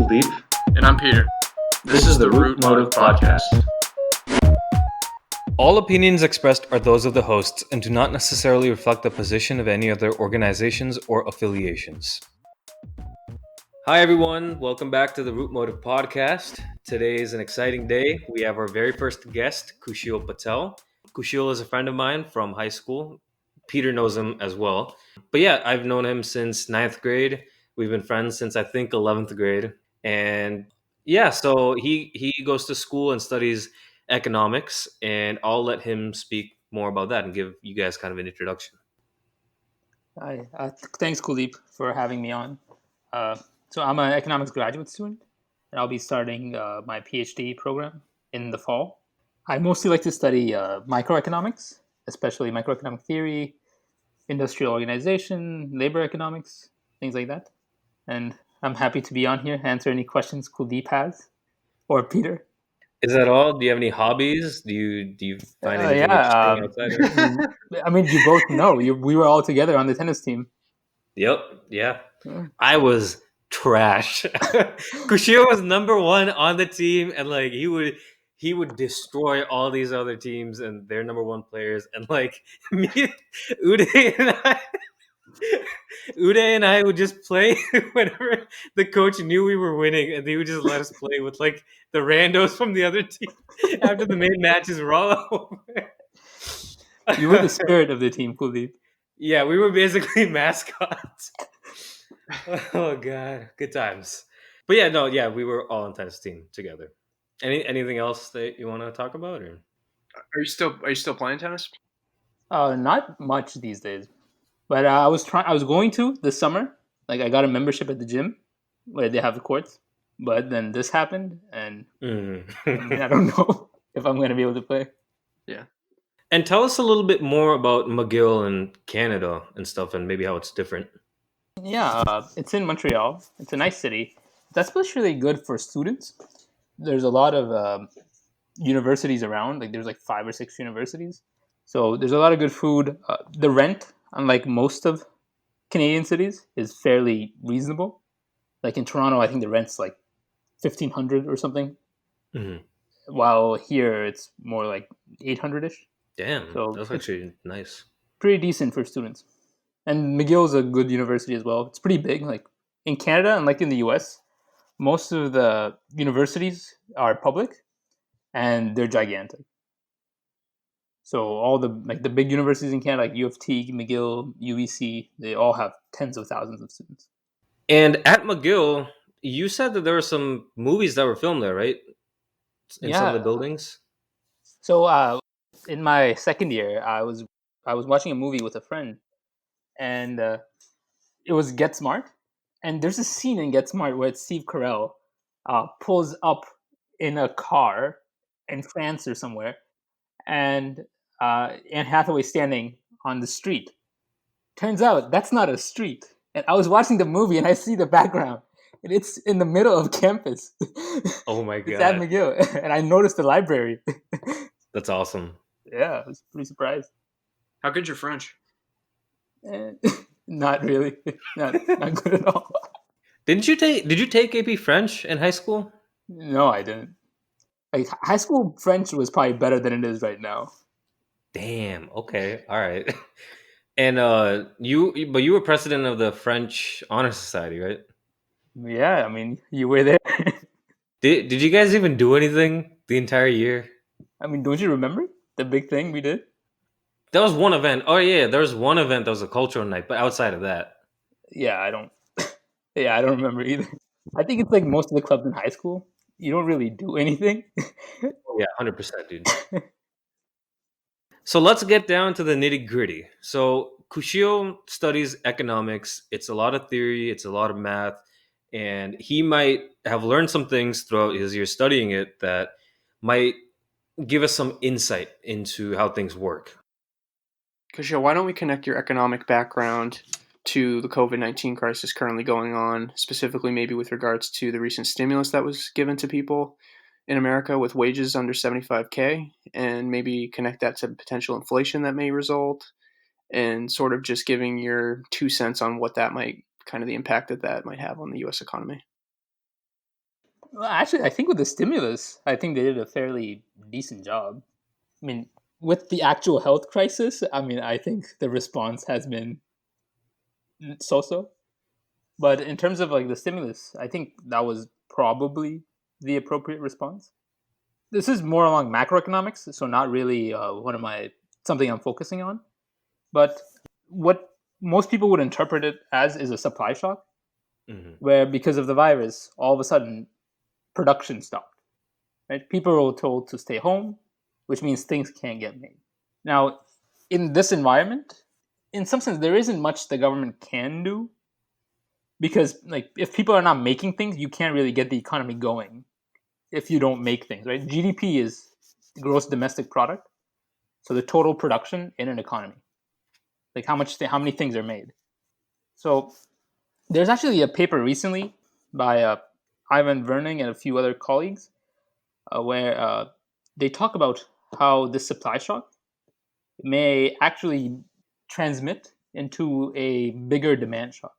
Kuldeep. And I'm Peter. This is the Root Motive Podcast. All opinions expressed are those of the hosts and do not necessarily reflect the position of any other organizations or affiliations. Hi, everyone. Welcome back to the Root Motive Podcast. Today is an exciting day. We have our very first guest, Kaushil Patel. Kaushil is a friend of mine from high school. Peter knows him as well. But yeah, I've known him since 9th grade. We've been friends since I think 11th grade. And yeah, so he goes to school and studies economics, and I'll let him speak more about that and give you guys kind of an introduction. Hi, thanks, Kuldeep, for having me on. So I'm an economics graduate student, and I'll be starting my PhD program in the fall. I mostly like to study microeconomics, especially microeconomic theory, industrial organization, labor economics, things like that. And I'm happy to be on here, answer any questions Kuldeep has, or Peter. Is that all? Do you have any hobbies? Do you find anything Yeah, interesting outside of it? I mean, you both know we were all together on the tennis team. Yep, yeah. Yeah. I was trash. Kushiro was number one on the team, and like he would destroy all these other teams and their number one players, and like me, Uday and I, Uday and I would just play whenever the coach knew we were winning, and they would just let us play with like the randos from the other team after the main matches were all over. You were the spirit of the team, Kuldeep. Yeah, we were basically mascots. Oh god, good times. But yeah, no, yeah, we were all on tennis team together. Anything else that you want to talk about, or? Are you still playing tennis? Not much these days, but I was trying. I was going to this summer. Like I got a membership at the gym where they have the courts, but then this happened, and I mean, I don't know if I'm going to be able to play. Yeah. And tell us a little bit more about McGill and Canada and stuff, and maybe how it's different. Yeah, it's in Montreal. It's a nice city. That's especially good for students. There's a lot of universities around. Like there's like 5 or 6 universities, so there's a lot of good food. The rent, unlike most of Canadian cities, is fairly reasonable. Like in Toronto, I think the rent's like 1,500 or something, Mm-hmm. while here it's more like 800 ish. Damn, So that's it's actually nice. pretty decent for students. And McGill's a good university as well. It's pretty big. Like in Canada and like in the US, most of the universities are public and they're gigantic. So all the big universities in Canada, like U of T, McGill, UEC, they all have tens of thousands of students. And at McGill, you said that there were some movies that were filmed there, right? In some of the Yeah. buildings. So in my second year, I was watching a movie with a friend, and it was Get Smart. And there's a scene in Get Smart where Steve Carell pulls up in a car in France or somewhere, and Anne Hathaway standing on the street. Turns out that's not a street. And I was watching the movie and I see the background, and it's in the middle of campus. Oh my It's at god, McGill, and I noticed the library. that's awesome. Yeah, I was pretty surprised. How good's your French? Eh, not really, not good at all. Did you take AP French in high school? No, I didn't. Like high school French was probably better than it is right now. Damn. Okay. All right. And but you were president of the French Honor Society, right? Yeah, I mean, you were there. Did you guys even do anything the entire year? I mean, don't you remember the big thing we did? There was one event. Oh yeah, there was one event that was a cultural night, but outside of that, Yeah, I don't. Yeah, I don't remember either. I think it's like most of the clubs in high school. You don't really do anything. oh yeah, 100%, dude. So let's get down to the nitty gritty. So Kushio studies economics. It's a lot of theory. It's a lot of math, and he might have learned some things throughout his year studying it that might give us some insight into how things work. Kaushil, why don't we connect your economic background to the COVID-19 crisis currently going on, specifically maybe with regards to the recent stimulus that was given to people in America with wages under 75K, and maybe connect that to potential inflation that may result, and sort of just giving your 2 cents on what that might, kind of the impact that might have on the U.S. economy. Well, actually, I think with the stimulus, I think they did a fairly decent job. I mean, with the actual health crisis, I mean, I think the response has been so-so. But in terms of like the stimulus, I think that was probably the appropriate response. This is more along macroeconomics, so not really one of my something I'm focusing on. But what most people would interpret it as is a supply shock, where because of the virus, all of a sudden production stopped. Right? People were told to stay home, which means things can't get made. Now, in this environment, in some sense, there isn't much the government can do because, like, if people are not making things, you can't really get the economy going if you don't make things. Right? GDP is gross domestic product, so the total production in an economy, like how many things are made. So there's actually a paper recently by Ivan Verning and a few other colleagues where they talk about how this supply shock may actually transmit into a bigger demand shock.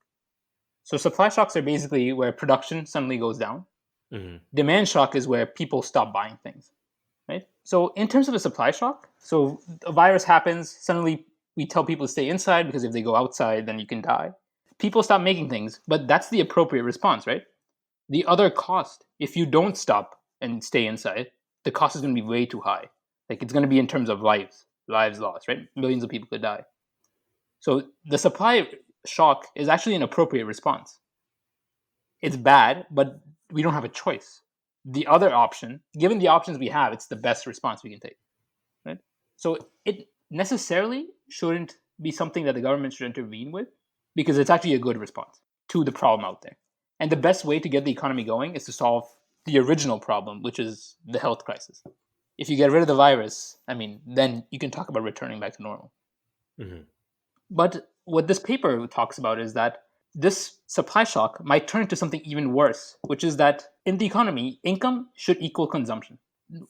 So supply shocks are basically where production suddenly goes down. Demand shock is where people stop buying things, right? So in terms of a supply shock, so a virus happens, suddenly we tell people to stay inside because if they go outside, then you can die. People stop making things, but that's the appropriate response, right? The other cost, if you don't stop and stay inside, the cost is going to be way too high. Like it's going to be in terms of lives lost, right? Millions of people could die. So the supply shock is actually an appropriate response. It's bad, but we don't have a choice. The other option, given the options we have, it's the best response we can take, right? So it necessarily shouldn't be something that the government should intervene with because it's actually a good response to the problem out there. And the best way to get the economy going is to solve the original problem, which is the health crisis. If you get rid of the virus, I mean, then you can talk about returning back to normal. But what this paper talks about is that this supply shock might turn into something even worse, which is that in the economy, income should equal consumption.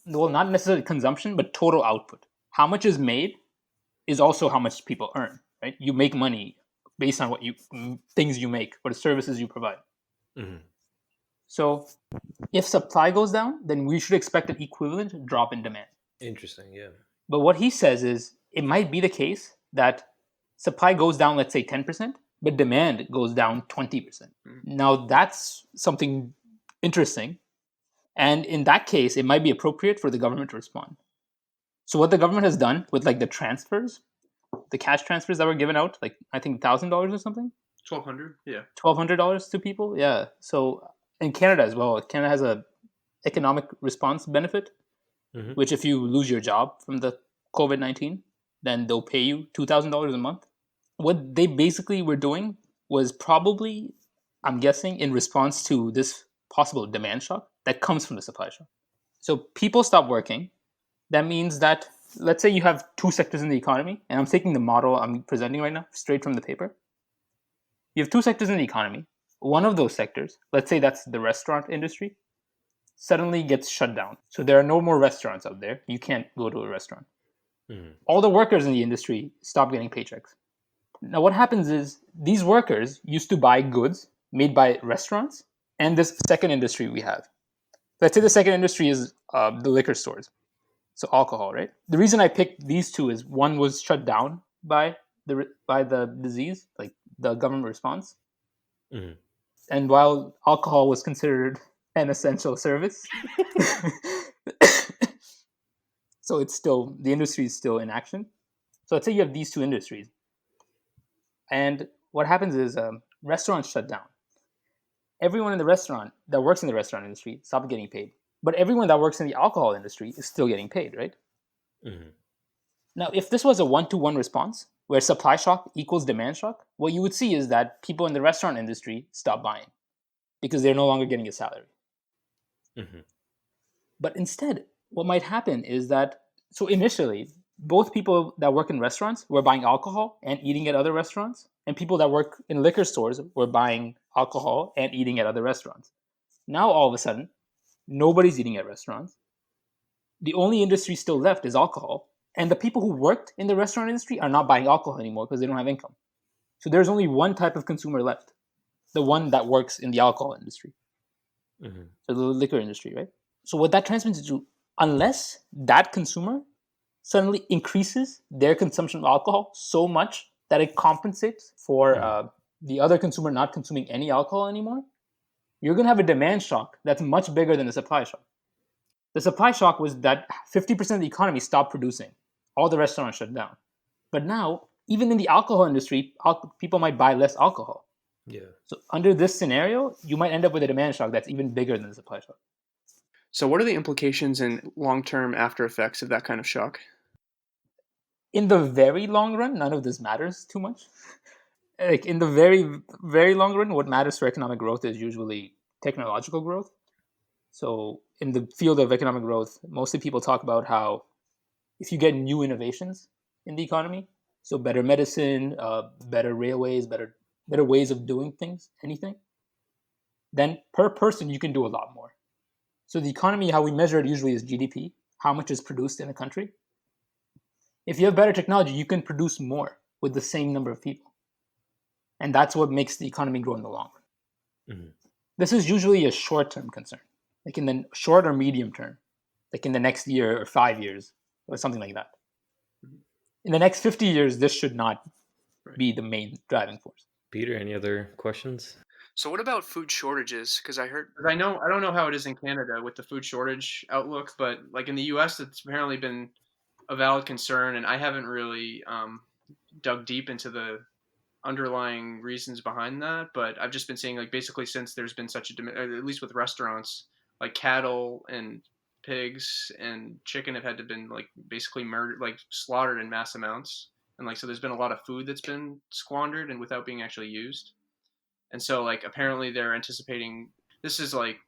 Well, not necessarily consumption, but total output. How much is made is also how much people earn, right? You make money based on what things you make, what services you provide. So if supply goes down, then we should expect an equivalent drop in demand. Interesting, yeah. But what he says is it might be the case that supply goes down, let's say 10%, but demand goes down 20%. Now that's something interesting. And in that case, it might be appropriate for the government to respond. So what the government has done with like the transfers, the cash transfers that were given out, like I think $1,000 or something, $1,200, yeah. $1,200 to people, yeah. So in Canada as well, Canada has a economic response benefit, which if you lose your job from the COVID-19, then they'll pay you $2,000 a month. What they basically were doing was probably, I'm guessing, in response to this possible demand shock that comes from the supply shock. So people stop working. That means that, let's say you have two sectors in the economy, and I'm taking the model I'm presenting right now straight from the paper. You have two sectors in the economy. One of those sectors, let's say that's the restaurant industry, suddenly gets shut down. So there are no more restaurants out there. You can't go to a restaurant. All the workers in the industry stop getting paychecks. Now what happens is these workers used to buy goods made by restaurants and this second industry we have. Let's say the second industry is the liquor stores. So alcohol, right? The reason I picked these two is one was shut down by the disease, like the government response. And while alcohol was considered an essential service, so it's still, the industry is still in action. So let's say you have these two industries. And what happens is restaurants shut down. Everyone in the restaurant that works in the restaurant industry stopped getting paid. But everyone that works in the alcohol industry is still getting paid, right? Now, if this was a one-to-one response, where supply shock equals demand shock, what you would see is that people in the restaurant industry stop buying because they're no longer getting a salary. But instead, what might happen is that, so initially, both people that work in restaurants were buying alcohol and eating at other restaurants, and people that work in liquor stores were buying alcohol and eating at other restaurants. Now, all of a sudden, nobody's eating at restaurants. The only industry still left is alcohol, and the people who worked in the restaurant industry are not buying alcohol anymore because they don't have income. So there's only one type of consumer left, the one that works in the alcohol industry. So the liquor industry, right? So what that transmits into, unless that consumer suddenly increases their consumption of alcohol so much that it compensates for the other consumer not consuming any alcohol anymore, you're going to have a demand shock that's much bigger than the supply shock. The supply shock was that 50% of the economy stopped producing. All the restaurants shut down. But now, even in the alcohol industry, people might buy less alcohol. Yeah. So under this scenario, you might end up with a demand shock that's even bigger than the supply shock. So, what are the implications and long-term after effects of that kind of shock? In the very long run, none of this matters too much. Like in the very, very long run, what matters for economic growth is usually technological growth. So in the field of economic growth, mostly people talk about how if you get new innovations in the economy, so better medicine, better railways, better ways of doing things, anything, then per person you can do a lot more. So the economy, how we measure it usually is GDP, how much is produced in a country. If you have better technology, you can produce more with the same number of people. And that's what makes the economy grow in the long run. Mhm. This is usually a short-term concern, like in the short or medium term, like in the next year or 5 years or something like that. In the next 50 years, this should not be the main driving force. Peter, any other questions? So, what about food shortages? Because I heard 'Cause I don't know how it is in Canada with the food shortage outlook, but like in the U.S., it's apparently been a valid concern, and I haven't really dug deep into the underlying reasons behind that. But I've just been seeing like basically since there's been such a at least with restaurants, like cattle and pigs and chicken have had to been like basically murdered, like slaughtered in mass amounts, and like so there's been a lot of food that's been squandered and without being actually used. And so like apparently they're anticipating this is like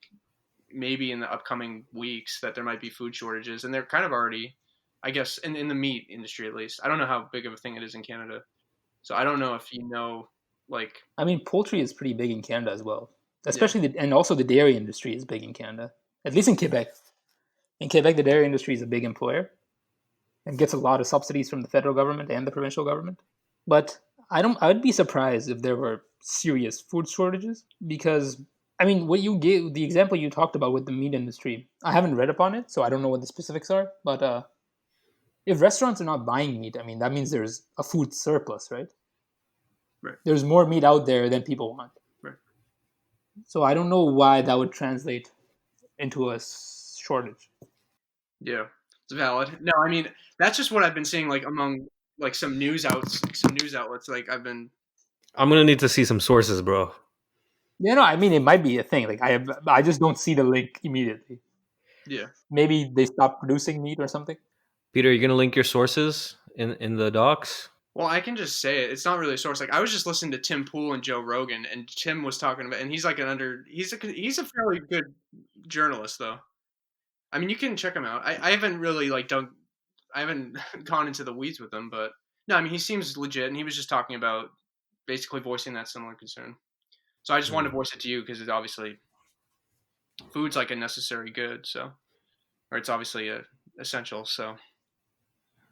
maybe in the upcoming weeks that there might be food shortages, and they're kind of already, I guess, in the meat industry at least. I don't know how big of a thing it is in Canada, so I don't know if you know, like, I mean, poultry is pretty big in Canada as well, yeah, especially and also the dairy industry is big in Canada, at least in Quebec. In Quebec, the dairy industry is a big employer and gets a lot of subsidies from the federal government and the provincial government. But I would be surprised if there were serious food shortages because I mean, what you gave the example you talked about with the meat industry, I haven't read upon it, so I don't know what the specifics are. But if restaurants are not buying meat, I mean, that means there's a food surplus, right? right, There's more meat out there than people want. right. So I don't know why that would translate into a shortage. Yeah, it's valid. No, I mean that's just what I've been seeing like among like some news outlets. Like I've been, I'm gonna need to see some sources, bro. Yeah, no, I mean it might be a thing. Like I just don't see the link immediately. yeah. Maybe they stopped producing meat or something. Peter, are you gonna link your sources in the docs? Well, I can just say it. It's not really a source. Like I was just listening to Tim Pool and Joe Rogan, and Tim was talking about, and he's like he's a fairly good journalist though. I mean, you can check him out. I haven't really like dug, I haven't gone into the weeds with him, but no, I mean he seems legit, and he was just talking about basically voicing that similar concern. So I just wanted to voice it to you because it's obviously food's like a necessary good, so or it's obviously a essential. So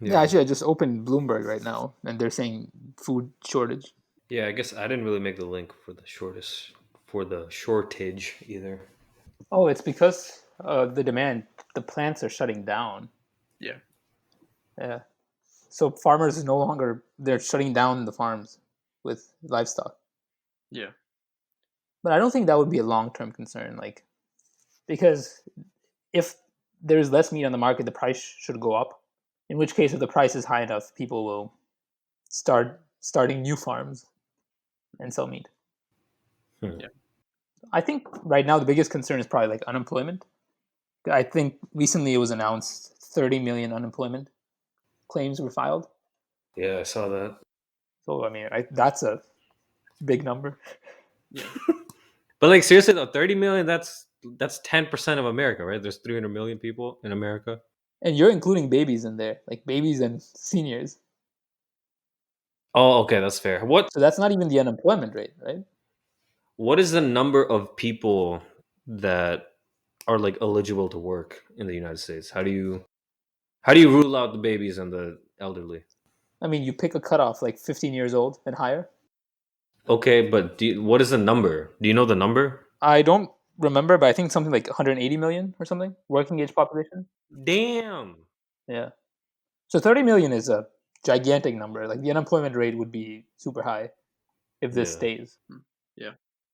Yeah, actually, I just opened Bloomberg right now, and they're saying food shortage. Yeah, I guess I didn't really make the link for the shortage either. Oh, it's because the demand. The plants are shutting down. yeah, Yeah, so farmers is no longer they're shutting down the farms with livestock. yeah, But I don't think that would be a long term concern. Like because if there's less meat on the market, the price should go up. In which case, if the price is high enough, people will starting new farms and sell meat. Hmm. yeah, I think right now the biggest concern is probably like unemployment. I think recently it was announced 30 million unemployment claims were filed. Yeah, I saw that. So I mean, that's a big number. yeah. But like seriously though, 30 million, that's 10% of America, right? There's 300 million people in America. And you're including babies in there, like babies and seniors. Oh, okay, that's fair. So that's not even the unemployment rate, right? What is the number of people that are like eligible to work in the United States? How do you rule out the babies and the elderly? I mean, you pick a cutoff like 15 years old and higher. Okay, but what is the number? Do you know the number? I don't remember, but I think something like 180 million or something working age population. Damn. Yeah. So 30 million is a gigantic number. Like the unemployment rate would be super high if this Yeah. stays. Yeah.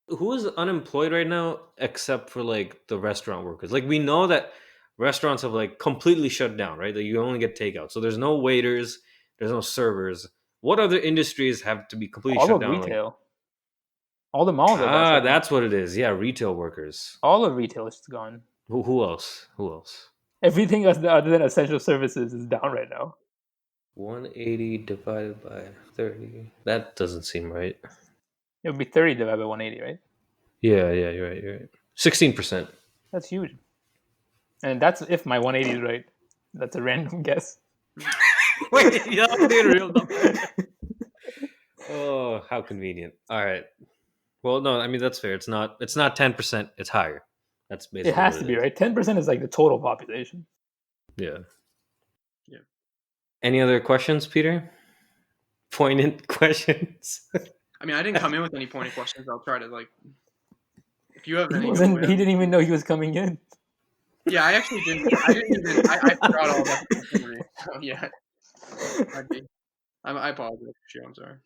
Who is unemployed right now except for like the restaurant workers? Like we know that restaurants have like completely shut down, right? That you only get takeout. So there's no waiters, there's no servers. What other industries have to be completely All shut of down? Like retail. All the malls are got shut down. that's what it is. Yeah, retail workers. All of retail is gone. Who else? Who else? Everything other than essential services is down right now. 180 divided by 30. That doesn't seem right. It would be 30 divided by 180, right? Yeah, you're right, you're right. 16%. That's huge. And that's if my 180 is right. That's a random guess. Wait, you don't need a real number. Oh, how convenient. All right. Well, no, I mean that's fair. It's not 10%, it's higher. That's basically It has what to it be, is. right? 10% is like the total population. Yeah. Yeah. Any other questions, Peter? Poignant questions. I mean, I didn't come in with any pointed questions. I'll try to like. If you have He any, go wasn't. ahead. He didn't even know he was coming in. Yeah, I actually didn't. I didn't even. I forgot all about the itinerary. So yeah, I apologize. Sure, I'm sorry.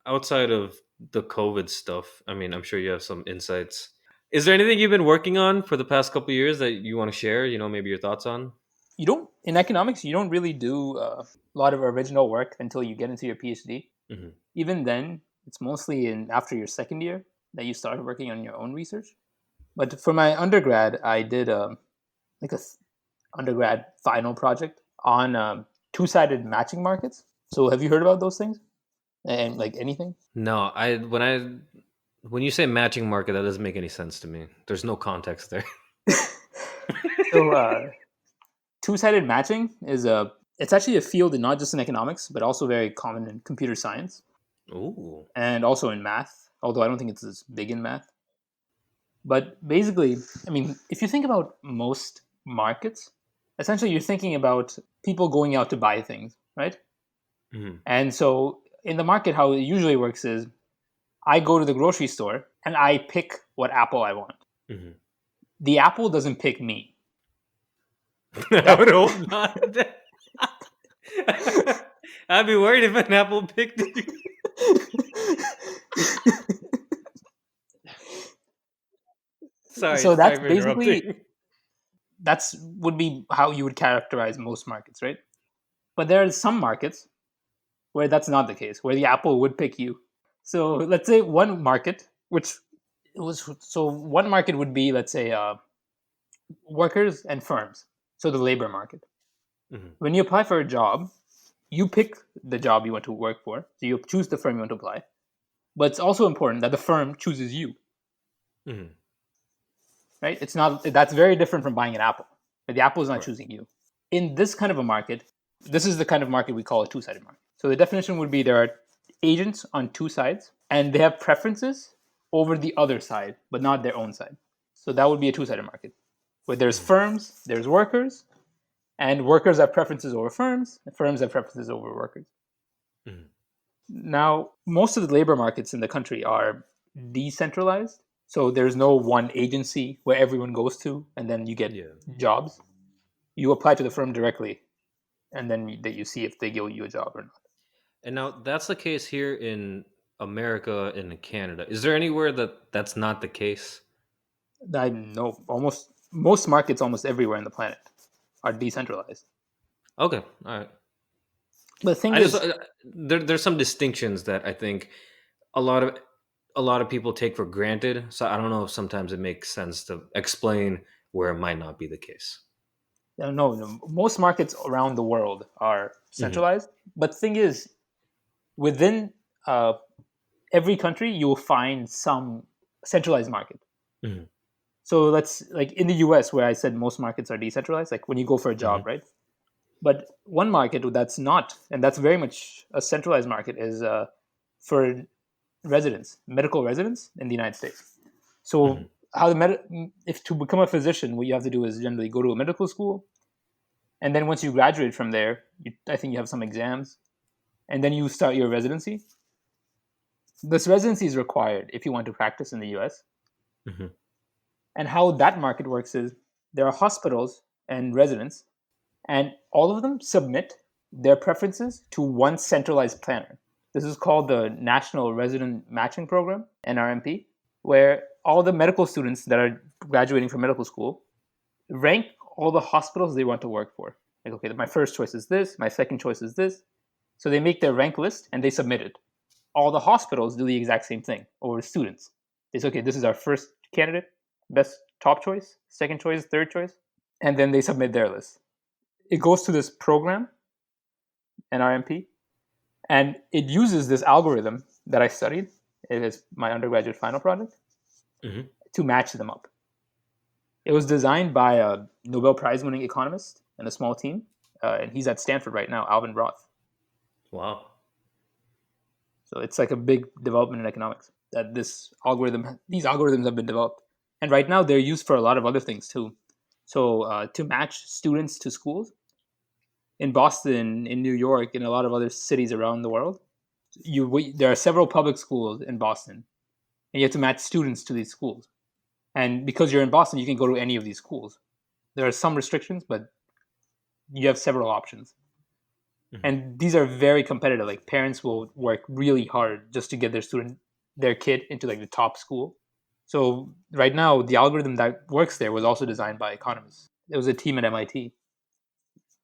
Outside of the COVID stuff, I mean, I'm sure you have some insights. Is there anything you've been working on for the past couple of years that you want to share? Maybe your thoughts on? You don't in economics. You don't really do a lot of original work until you get into your PhD. Mm-hmm. Even then, it's mostly in after your second year that you start working on your own research. But for my undergrad, I did like a undergrad final project on two-sided matching markets. So have you heard about those things? And like anything? No, when you say matching market, that doesn't make any sense to me. There's no context there. So two-sided matching is it's actually a field not just in economics, but also very common in computer science. Ooh. And also in math, although I don't think it's as big in math. But basically, I mean, if you think about most markets, essentially you're thinking about people going out to buy things, right? Mm-hmm. And so in the market, how it usually works is I go to the grocery store and I pick what apple I want. Mm-hmm. The apple doesn't pick me. I would hope not. I'd be worried if an apple picked you. Sorry, So that's for basically interrupting. would be how you would characterize most markets, right? But there are some markets where that's not the case, where the apple would pick you. So let's say one market, one market would be, let's say, workers and firms. So the labor market. Mm-hmm. When you apply for a job, you pick the job you want to work for. So you choose the firm you want to apply. But it's also important that the firm chooses you. Mm-hmm. Right? That's very different from buying an apple. The apple is not Right. choosing you. In this kind of a market, this is the kind of market we call a two-sided market. So the definition would be there are agents on two sides, and they have preferences over the other side, but not their own side. So that would be a two-sided market, where there's firms, there's workers, and workers have preferences over firms, and firms have preferences over workers. Mm-hmm. Now, most of the labor markets in the country are decentralized. So there's no one agency where everyone goes to, and then you get jobs. You apply to the firm directly, and then you see if they give you a job or not. And now that's the case here in America and in Canada. Is there anywhere that's not the case? I know almost most markets, almost everywhere on the planet, are decentralized. Okay, all right. But the thing is, there's some distinctions that I think a lot of people take for granted. So I don't know if sometimes it makes sense to explain where it might not be the case. no, most markets around the world are centralized. But the thing is, within every country, you will find some centralized market. Mm-hmm. So let's like in the US, where I said most markets are decentralized, like when you go for a job, right? But one market that's not, and that's very much a centralized market, is for residents, medical residents in the United States. So if to become a physician, what you have to do is generally go to a medical school, and then once you graduate from there, I think you have some exams, and then you start your residency. This residency is required if you want to practice in the US. Mm-hmm. And how that market works is there are hospitals and residents, and all of them submit their preferences to one centralized planner. This is called the National Resident Matching Program, NRMP, where all the medical students that are graduating from medical school rank all the hospitals they want to work for. Like, okay, my first choice is this, my second choice is this. So they make their rank list and they submit it. All the hospitals do the exact same thing over students. They say, okay, this is our first candidate, best top choice, second choice, third choice, and then they submit their list. It goes to this program, NRMP, and it uses this algorithm that I studied. It is my undergraduate final project to match them up. It was designed by a Nobel Prize-winning economist and a small team, and he's at Stanford right now, Alvin Roth. Wow. So it's like a big development in economics that these algorithms have been developed. And right now they're used for a lot of other things too. So to match students to schools in Boston, in New York, in a lot of other cities around the world, there are several public schools in Boston, and you have to match students to these schools. And because you're in Boston, you can go to any of these schools. There are some restrictions, but you have several options. And these are very competitive. Like parents will work really hard just to get their kid into like the top school. So right now, the algorithm that works there was also designed by economists. It was a team at MIT.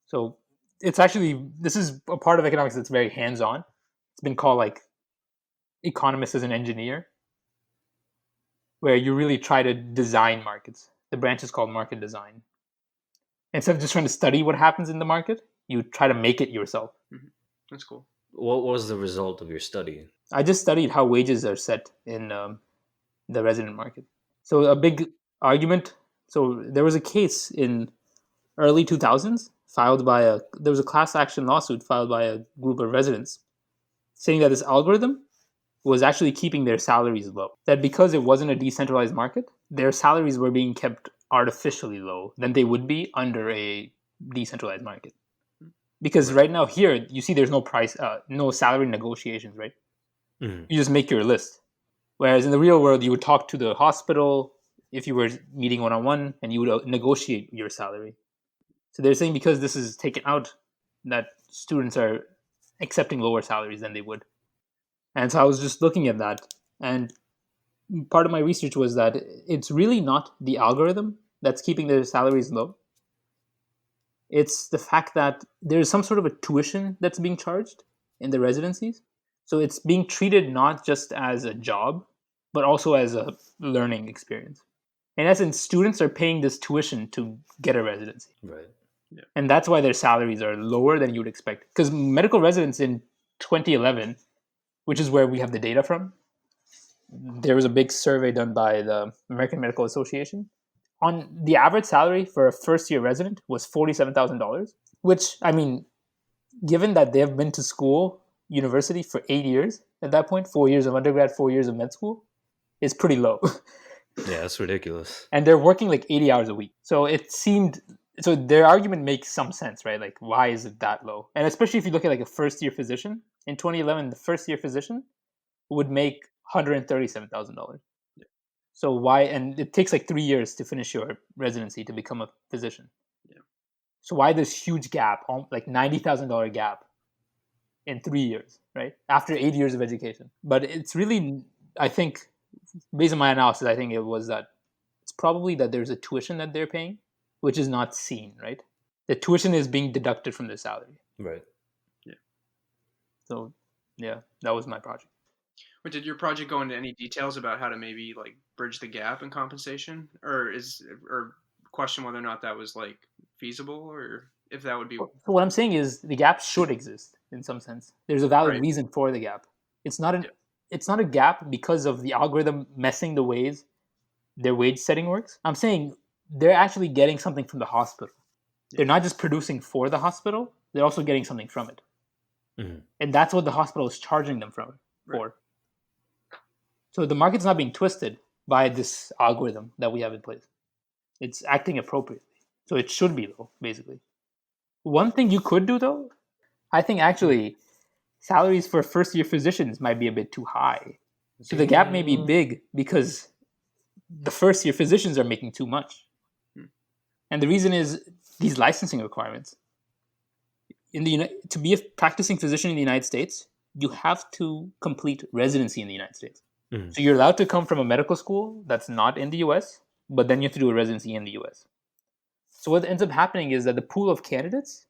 So this is a part of economics that's very hands-on. It's been called like economist as an engineer, where you really try to design markets. The branch is called market design. Instead of just trying to study what happens in the market, you try to make it yourself. That's cool. What was the result of your study? I just studied how wages are set in the resident market. So a big argument. So there was a case in early 2000s there was a class action lawsuit filed by a group of residents saying that this algorithm was actually keeping their salaries low. That because it wasn't a decentralized market, their salaries were being kept artificially low than they would be under a decentralized market. Because right now here, you see there's no salary negotiations, right? You just make your list. Whereas in the real world, you would talk to the hospital if you were meeting one-on-one, and you would negotiate your salary. So they're saying because this is taken out, that students are accepting lower salaries than they would. And so I was just looking at that, and part of my research was that it's really not the algorithm that's keeping their salaries low. It's the fact that there's some sort of a tuition that's being charged in the residencies. So it's being treated not just as a job, but also as a learning experience. In essence, students are paying this tuition to get a residency. Right. Yeah. And that's why their salaries are lower than you would expect. Because medical residents in 2011, which is where we have the data from, there was a big survey done by the American Medical Association. On the average salary for a first-year resident was $47,000, which, I mean, given that they have been to university for 8 years at that point, 4 years of undergrad, 4 years of med school, is pretty low. Yeah, that's ridiculous. And they're working like 80 hours a week. So their argument makes some sense, right? Like, why is it that low? And especially if you look at like a first-year physician, in 2011, the first-year physician would make $137,000. So why? And it takes like 3 years to finish your residency to become a physician. Yeah. So why this huge gap, like $90,000 gap in 3 years, right? After 8 years of education. But it's really, I think, based on my analysis, I think it was that it's probably that there's a tuition that they're paying, which is not seen, right? The tuition is being deducted from their salary. Right. Yeah. So, yeah, that was my project. But did your project go into any details about how to maybe like bridge the gap in compensation, or question whether or not that was like feasible, or if that would be? So what I'm saying is the gap should exist in some sense. There's a valid Right. reason for the gap. It's not a gap because of the algorithm messing the ways their wage setting works. I'm saying they're actually getting something from the hospital. Yeah. They're not just producing for the hospital, they're also getting something from it. And that's what the hospital is charging them for. Right. So the market's not being twisted by this algorithm that we have in place. It's acting appropriately. So it should be low, basically. One thing you could do, though, I think actually salaries for first-year physicians might be a bit too high. So the gap may be big because the first year physicians are making too much. And the reason is these licensing requirements. To be a practicing physician in the United States, you have to complete residency in the United States. Mhm. So you're allowed to come from a medical school that's not in the US, but then you have to do a residency in the US. So what ends up happening is that the pool of candidates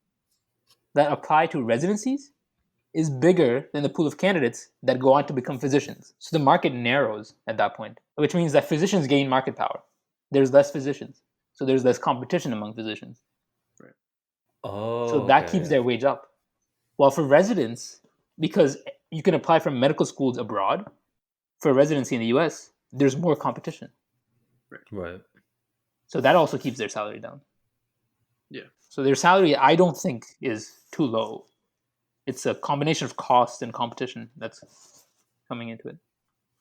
that apply to residencies is bigger than the pool of candidates that go on to become physicians. So the market narrows at that point, which means that physicians gain market power. There's less physicians. So there's less competition among physicians. Oh, So that okay, keeps yeah. their wage up. While for residents, because you can apply from medical schools abroad, for residency in the US, there's more competition. Right. So that also keeps their salary down. Yeah. So their salary, I don't think, is too low. It's a combination of cost and competition that's coming into it.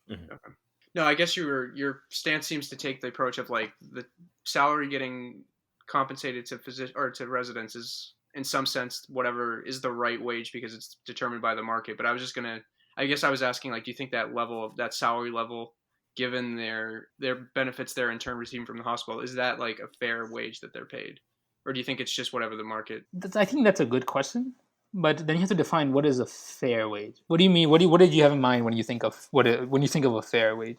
Okay. No, I guess your stance seems to take the approach of like the salary getting compensated to physician or to residents is in some sense whatever is the right wage because it's determined by the market. But I guess I was asking like, do you think that level of that salary level, given their benefits they're in turn receiving from the hospital, is that like a fair wage that they're paid, or do you think it's just whatever the market? I think that's a good question, but then you have to define what is a fair wage. What do you mean? What did you have in mind when you think of when you think of a fair wage?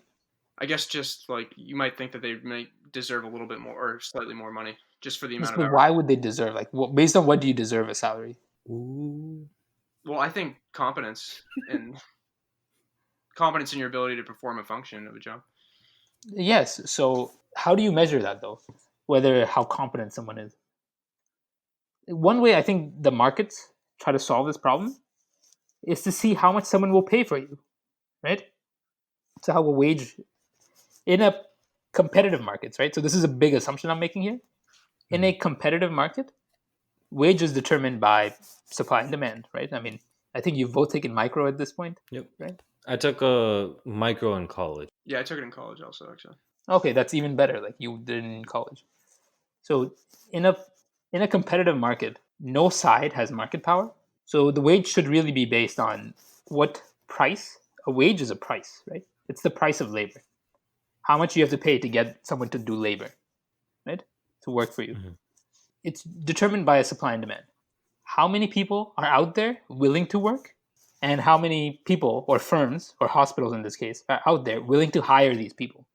I guess just like you might think that they might deserve a little bit more or slightly more money just for the Yes, amount of but hours. why would they deserve based on what do you deserve a salary? Ooh. Well, I think competence in your ability to perform a function of a job. Yes. So how do you measure that though? Whether how competent someone is. One way I think the markets try to solve this problem is to see how much someone will pay for you, right? So how a wage in a competitive markets, right? So this is a big assumption I'm making here. In a competitive market, wage is determined by supply and demand, right? I mean, I think you've both taken micro at this point, Yep. right? I took a micro in college. Yeah, I took it in college also, actually. Okay, that's even better. Like you did in college. So in a competitive market, no side has market power. So the wage should really be based on what price. A wage is a price, right? It's the price of labor. How much you have to pay to get someone to do labor, right? To work for you. Mhm. It's determined by a supply and demand. How many people are out there willing to work, and how many people or firms or hospitals in this case are out there willing to hire these people.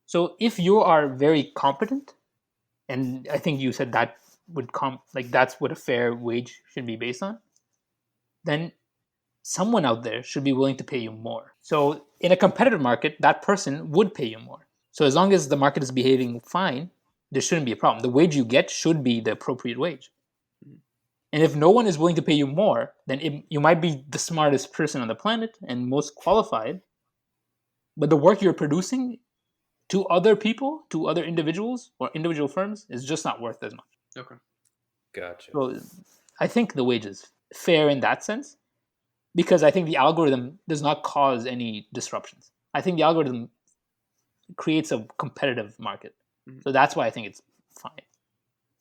So if you are very competent, and I think you said that that's what a fair wage should be based on, then someone out there should be willing to pay you more. So in a competitive market, that person would pay you more. So as long as the market is behaving fine, there shouldn't be a problem. The wage you get should be the appropriate wage. And if no one is willing to pay you more, then you might be the smartest person on the planet and most qualified, but the work you're producing to other people, to other individuals or individual firms is just not worth as much. Okay. Gotcha. So I think the wage is fair in that sense because I think the algorithm does not cause any disruptions. I think the algorithm creates a competitive market. Mhm. So that's why I think it's fine.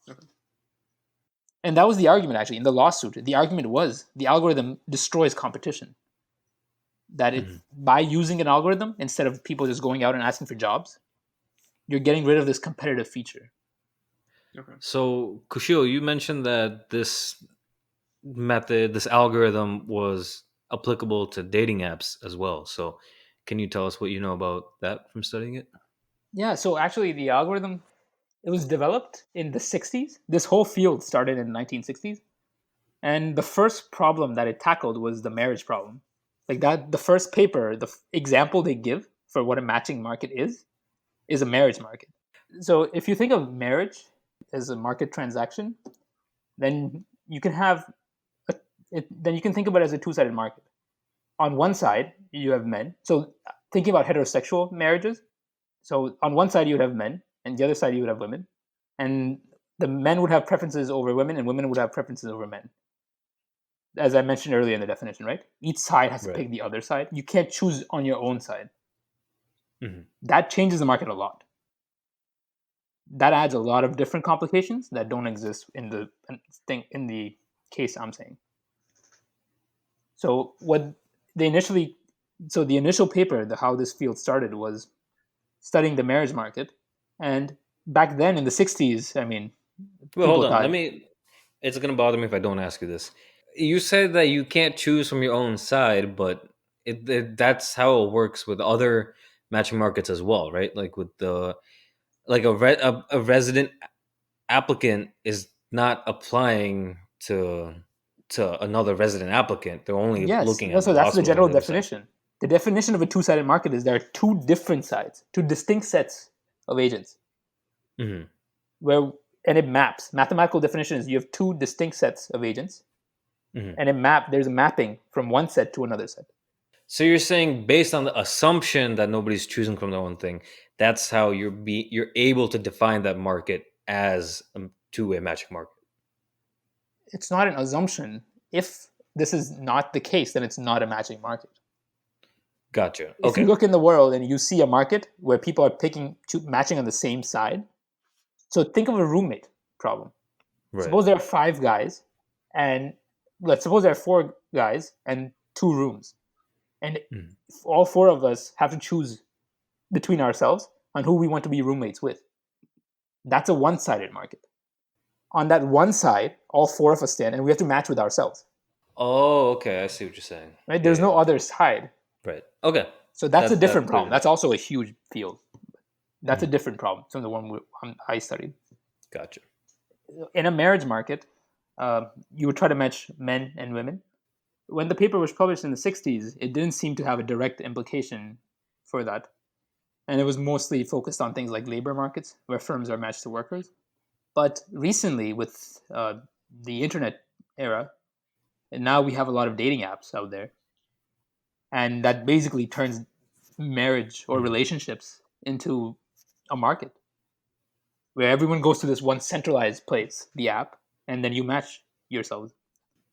Okay. And that was the argument actually in the lawsuit. The argument was the algorithm destroys competition. That by using an algorithm instead of people just going out and asking for jobs, you're getting rid of this competitive feature. Okay. So, Kushil, you mentioned that this method, this algorithm was applicable to dating apps as well. So, can you tell us what you know about that from studying it? Yeah, so actually the algorithm it was developed in the 60s. This whole field started in the 1960s. And the first problem that it tackled was the marriage problem. Like that the first paper, the example they give for what a matching market is a marriage market. So if you think of marriage as a market transaction, then you can have then you can think about it as a two-sided market. On one side, you have men. So thinking about heterosexual marriages, so on one side you would have men, and the other side you would have women, and the men would have preferences over women, and women would have preferences over men. As I mentioned earlier in the definition, right? Each side has to Right. pick the other side. You can't choose on your own side. Mhm. That changes the market a lot. That adds a lot of different complications that don't exist in the case I'm saying. So the initial paper, how this field started was studying the marriage market. And back then in the 60s, I mean, Well, hold people on. thought, It's gonna bother me if I don't ask you this. You said that you can't choose from your own side, but that's how it works with other matching markets as well, right? Like with the like a resident applicant is not applying to another resident applicant. They're only yes, looking at so the that's the hospital on general the other side. definition. The definition of a two-sided market is there are two different sides, two distinct sets of agents, Hmm. where and it maps. Mathematical definition is you have two distinct sets of agents, Hmm. and there's a mapping from one set to another set. So you're saying based on the assumption that nobody's choosing from their own thing, that's how you're able to define that market as a two-way matching market. It's not an assumption. If this is not the case, then it's not a matching market. Gotcha. If you Okay. look in the world and you see a market where people are matching on the same side, so think of a roommate problem. Right. Suppose there are 5 guys, and let's suppose there are 4 guys and 2 rooms, and Mhm. all 4 of us have to choose between ourselves on who we want to be roommates with. That's a one-sided market. On that one side, all 4 of us stand, and we have to match with ourselves. Oh, okay. I see what you're saying. Right? Yeah, There's no yeah. other side. Right. Okay. So that's a different That problem. clears That's it up. also a huge field. That's a Mhm. different problem from the one I studied. Gotcha. In a marriage market, you would try to match men and women. When the paper was published in the 60s, it didn't seem to have a direct implication for that. And it was mostly focused on things like labor markets, where firms are matched to workers. But recently, with the internet era, and now we have a lot of dating apps out there. And that basically turns marriage or Mhm. relationships into a market where everyone goes to this one centralized place, the app, and then you match yourselves.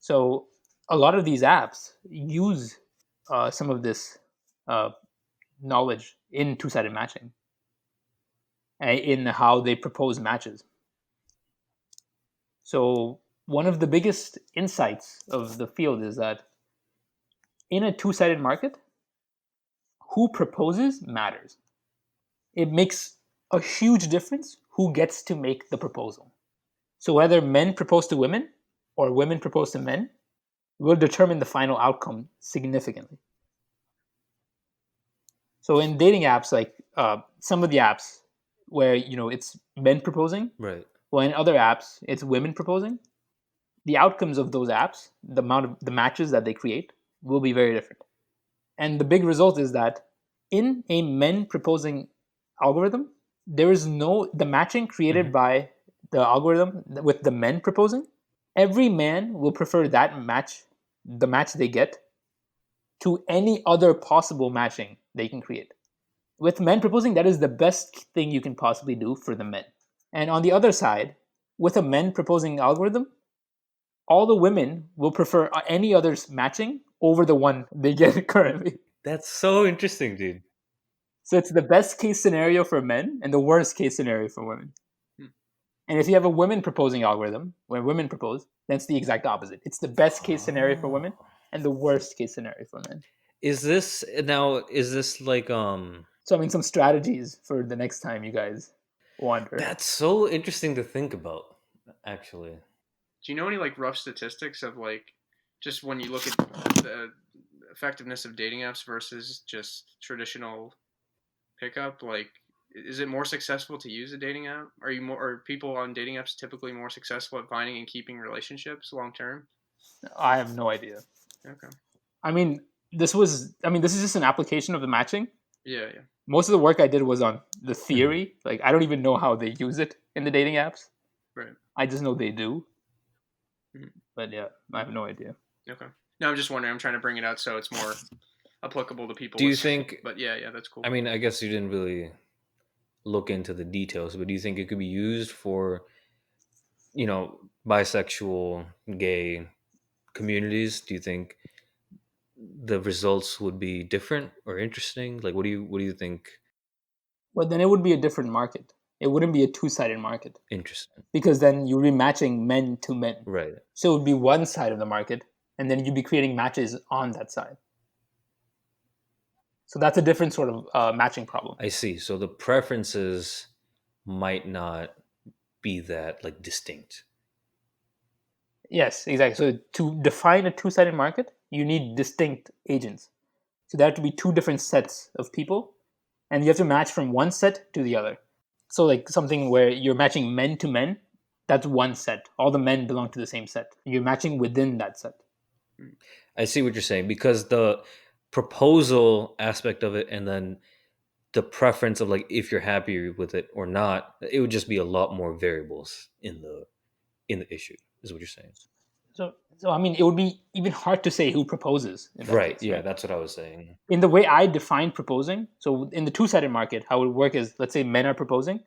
So a lot of these apps use some of this uh, knowledge in two-sided matching, in how they propose matches. So one of the biggest insights of the field is that in a two-sided market, who proposes matters. It makes a huge difference who gets to make the proposal. So whether men propose to women or women propose to men will determine the final outcome significantly. So in dating apps, like some of the apps where it's men proposing, Right. well, in other apps it's women proposing. The outcomes of those apps, the amount of the matches that they create, will be very different. And the big result is that in a men proposing algorithm, there is no the matching created Mhm. by the algorithm with the men proposing. Every man will prefer that match, the match they get, to any other possible matching they can create. With men proposing, that is the best thing you can possibly do for the men. And on the other side, with a men proposing algorithm, all the women will prefer any other's matching over the one they get currently. That's so interesting, dude. So it's the best case scenario for men and the worst case scenario for women. Hmm. And if you have a women proposing algorithm where women propose, that's the exact opposite. It's the best case scenario for women Oh. and the worst case scenario for men. Is this like So I mean, some strategies for the next time you guys wander. that's so interesting to think about, actually. Do you know any like rough statistics of like just when you look at the effectiveness of dating apps versus just traditional pickup? Like, is it more successful to use a dating app? Are people on dating apps typically more successful at finding and keeping relationships long term? I have no idea. Okay. I mean, this is just an application of the matching. Yeah, yeah. Most of the work I did was on the Mhm. theory. Like, I don't even know how they use it in the dating apps. Right. I just know they do. Mhm. But yeah, I have no idea. Okay. No, I'm just wondering. I'm trying to bring it out so it's more applicable to people. Do you listening. think? But yeah, that's cool. I mean, I guess you didn't really look into the details, but do you think it could be used for, bisexual, gay communities? Do you think the results would be different or interesting? Like, what do you think? But then it would be a different market. It wouldn't be a two-sided market Interesting, because then you're rematching men to men. right? So it would be one side of the market, and then you'd be creating matches on that side. So that's a different sort of matching problem. I see. So the preferences might not be that like distinct. Yes, exactly. So to define a two-sided market, you need distinct agents. So there have to be two different sets of people, and you have to match from one set to the other. So like something where you're matching men to men, that's one set. All the men belong to the same set. You're matching within that set. I see what you're saying, because the proposal aspect of it and then the preference of like if you're happy with it or not, it would just be a lot more variables in the issue, is what you're saying. So I mean, it would be even hard to say who proposes in that Right. case, Yeah, right? that's what I was saying. In the way I define proposing, so in the two-sided market, how it would work is, let's say men are proposing,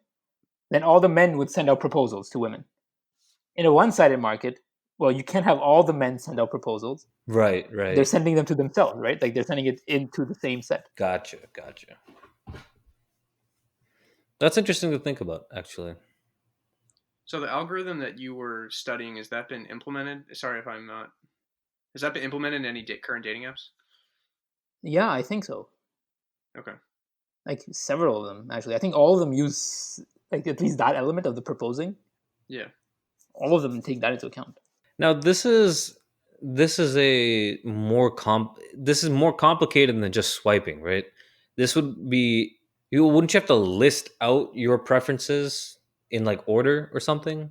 then all the men would send out proposals to women. In a one-sided market, well, you can't have all the men send out proposals. Right. They're sending them to themselves, right? Like they're sending it into the same set. Gotcha. That's interesting to think about, actually. So the algorithm that you were studying, has that been implemented? Sorry if I'm not. Has that been implemented in any current dating apps? Yeah, I think so. Okay. Like several of them, actually. I think all of them use like at least that element of the proposing. Yeah. All of them take that into account. Now this is a more this is more complicated than just swiping, right? This would be, you wouldn't you have to list out your preferences in like order or something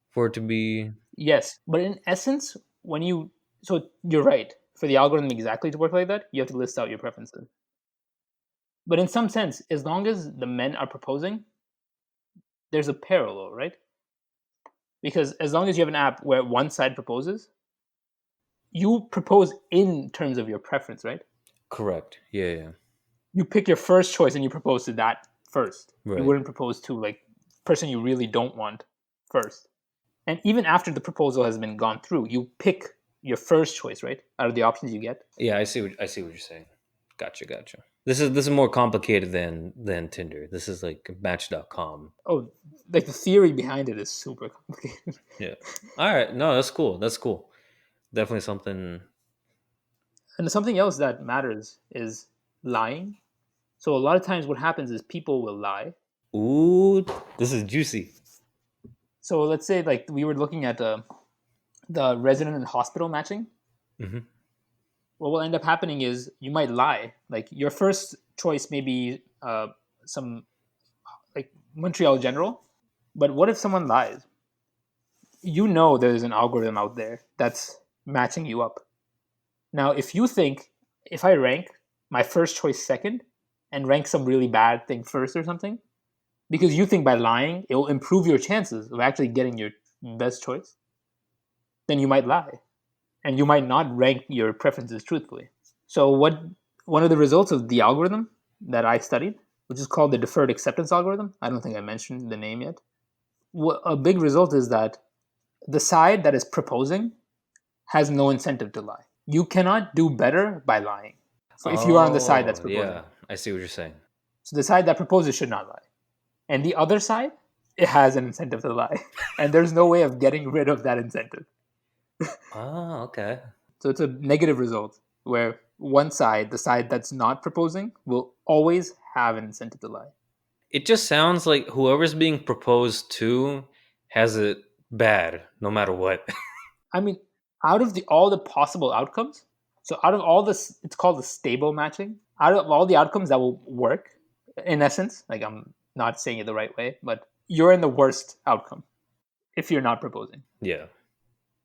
for it to be. Yes, but in essence, when you so you're right. For the algorithm exactly to work like that, you have to list out your preferences. But in some sense, as long as the men are proposing, there's a parallel, right? Because as long as you have an app where one side proposes, you propose in terms of your preference, right? Correct. Yeah. You pick your first choice and you propose to that first. You Right. wouldn't propose to like person you really don't want first. And even after the proposal has been gone through, you pick your first choice, right? Out of the options you get. Yeah, I see what you're saying. Gotcha. This is more complicated than Tinder. This is like Match.com. Oh, like the theory behind it is super complicated. Yeah. All right. No, that's cool. Definitely something. And something else that matters is lying. So a lot of times what happens is people will lie. Ooh, this is juicy. So let's say like we were looking at the resident and hospital matching. Mm-hmm. What will end up happening is you might lie. Like your first choice may be some like Montreal General, but what if someone lies? You know there's an algorithm out there that's matching you up. Now, if you think if I rank my first choice second and rank some really bad thing first or something, because you think by lying it will improve your chances of actually getting your best choice, then you might lie and you might not rank your preferences truthfully. So what one of the results of the algorithm that I studied, which is called the deferred acceptance algorithm, I don't think I mentioned the name yet. A big result is that the side that is proposing has no incentive to lie. You cannot do better by lying. So if you are on the side that's Oh, proposing. yeah. I see what you're saying. So the side that proposes should not lie. And the other side, it has an incentive to lie. And there's no way of getting rid of that incentive. Oh, okay. So it's a negative result where one side, the side that's not proposing, will always have an incentive to lie. It just sounds like whoever's being proposed to has it bad, no matter what. I mean, out of all the possible outcomes, so out of all this, it's called the stable matching. Out of all the outcomes that will work, in essence, like I'm not saying it the right way, but you're in the worst outcome if you're not proposing. Yeah.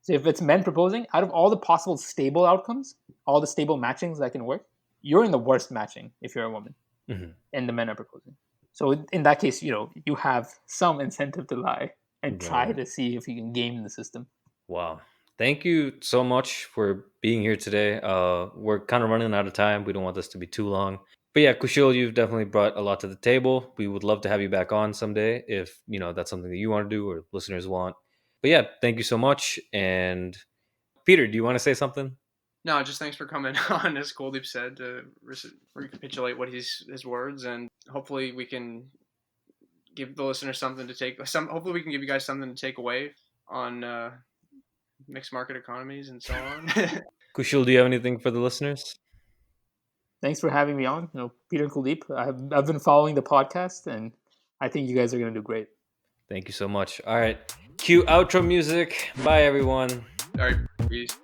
So if it's men proposing, out of all the possible stable outcomes, all the stable matchings that can work, you're in the worst matching if you're a woman, Mm-hmm. and the men are proposing. So in that case, you have some incentive to lie and try Right. to see if you can game the system. Wow. Thank you so much for being here today. We're kind of running out of time. We don't want this to be too long. But yeah, Kushil, you've definitely brought a lot to the table. We would love to have you back on someday if, that's something that you want to do or listeners want. But yeah, thank you so much. And Peter, do you want to say something? No, just thanks for coming on, as Kuldeep said, to recapitulate what his words, and hopefully we can give the listeners something to take. Hopefully we can give you guys something to take away on mixed market economies and so on. Kushil, do you have anything for the listeners? thanks for having me on. Peter and Kuldeep, I've been following the podcast, and I think you guys are going to do great. Thank you so much. All right. Cue outro music. Bye, everyone. All right, peace.